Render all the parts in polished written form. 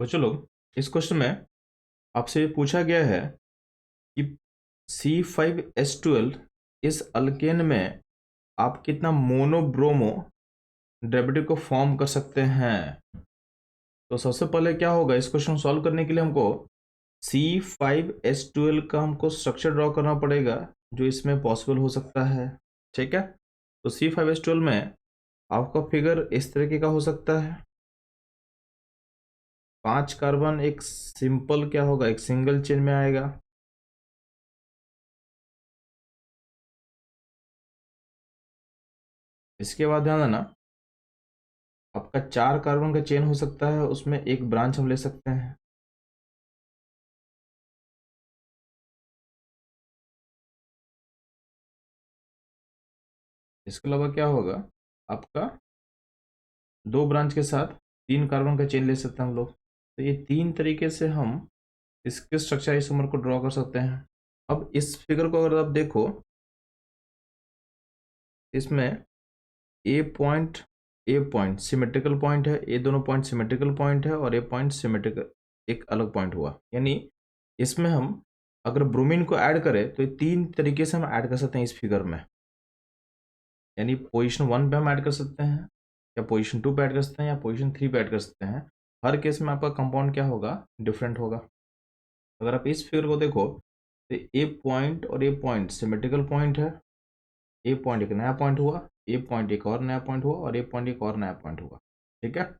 बच्चों लोग, इस क्वेश्चन में आपसे पूछा गया है कि C5H12 इस अल्केन में आप कितना मोनोब्रोमो डेरिवेटिव को फॉर्म कर सकते हैं। तो सबसे पहले क्या होगा, इस क्वेश्चन को सॉल्व करने के लिए हमको C5H12 का हमको स्ट्रक्चर ड्रॉ करना पड़ेगा जो इसमें पॉसिबल हो सकता है। ठीक है, तो C5H12 में आपका फिगर इस तरीके का हो सकता है। 5 कार्बन एक सिंपल क्या होगा, एक सिंगल चेन में आएगा। इसके बाद ध्यान देना, आपका 4 कार्बन का चेन हो सकता है, उसमें एक ब्रांच हम ले सकते हैं। इसके अलावा क्या होगा, आपका 2 ब्रांच के साथ 3 कार्बन का चेन ले सकते हैं हम लोग। तो ये 3 तरीके से हम इसके स्ट्रक्चर आइसोमर को ड्रॉ कर सकते हैं। अब इस फिगर को अगर आप देखो, इसमें ए पॉइंट सिमेट्रिकल पॉइंट है, ये दोनों पॉइंट सिमेट्रिकल पॉइंट है और ये पॉइंट सिमेट्रिकल एक अलग पॉइंट हुआ। यानी इसमें हम अगर ब्रोमीन को ऐड करें तो ये 3 तरीके से हम ऐड कर सकते हैं इस फिगर में। यानी पोजीशन 1 पे हम ऐड कर सकते हैं, या पोजीशन 2 पे ऐड कर सकते हैं, या पोजीशन 3 पे ऐड कर सकते हैं। हर केस में आपका कंपाउंड क्या होगा, डिफरेंट होगा। अगर आप इस फिगर को देखो तो ए पॉइंट और ए पॉइंट सिमेट्रिकल पॉइंट है। ए पॉइंट एक नया पॉइंट हुआ, ए पॉइंट एक और नया पॉइंट हुआ, और ए पॉइंट एक और नया पॉइंट हुआ। ठीक है,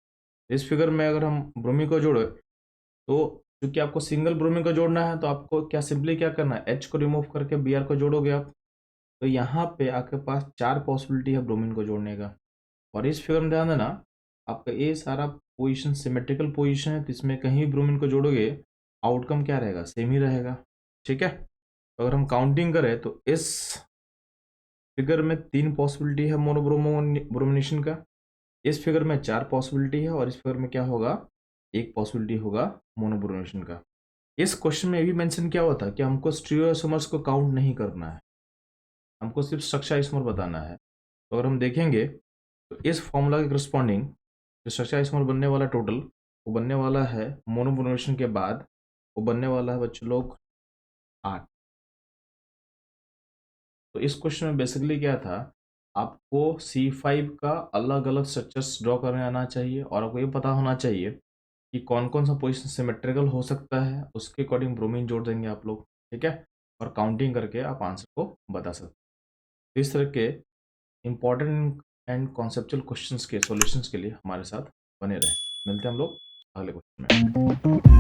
इस फिगर में अगर हम ब्रोमीन को जोड़े तो क्योंकि आपको सिंगल ब्रोमीन को जोड़ना है तो आपको क्या सिंपली क्या करना है, एच को रिमूव करके बी आर को जोड़ोगे आप। तो यहाँ पे आपके पास 4 पॉसिबिलिटी है ब्रोमीन को जोड़ने का। और इस फिगर में ध्यान देना, आपका ये सारा पोजीशन सिमेट्रिकल पोजीशन है, तो इसमें कहीं भी ब्रोमीन को जोड़ोगे आउटकम क्या रहेगा, सेम ही रहेगा। ठीक है, तो अगर हम काउंटिंग करें तो इस फिगर में 3 पॉसिबिलिटी है ब्रोमिनेशन का, इस फिगर में 4 पॉसिबिलिटी है, और इस फिगर में क्या होगा, एक पॉसिबिलिटी होगा मोनोब्रोमिनेशन का। इस क्वेश्चन में भी मेंशन किया हुआ था कि हमको स्टीरियोसोमर्स को काउंट नहीं करना है, हमको सिर्फ स्ट्रक्चर आइसोमर बताना है। तो अगर हम देखेंगे तो इस फॉर्मूला के करस्पॉन्डिंग जो स्ट्रक्चर आइसोमर बनने वाला टोटल, वो बनने वाला है मोनोब्रोमिनेशन के बाद, वो बनने वाला है बच्चों लोग 8। तो इस क्वेश्चन में बेसिकली क्या था, आपको C5 का अलग अलग स्ट्रक्चर्स ड्रॉ करने आना चाहिए, और आपको ये पता होना चाहिए कि कौन कौन सा पोजिशन सिमेट्रिकल हो सकता है, उसके अकॉर्डिंग ब्रोमीन जोड़ देंगे आप लोग। ठीक है, और काउंटिंग करके आप आंसर को बता सकते हैं। तो इस तरह के इंपॉर्टेंट एंड कॉन्सेप्चुअल क्वेश्चंस के सॉल्यूशंस के लिए हमारे साथ बने रहें। मिलते हैं हम लोग अगले क्वेश्चन में।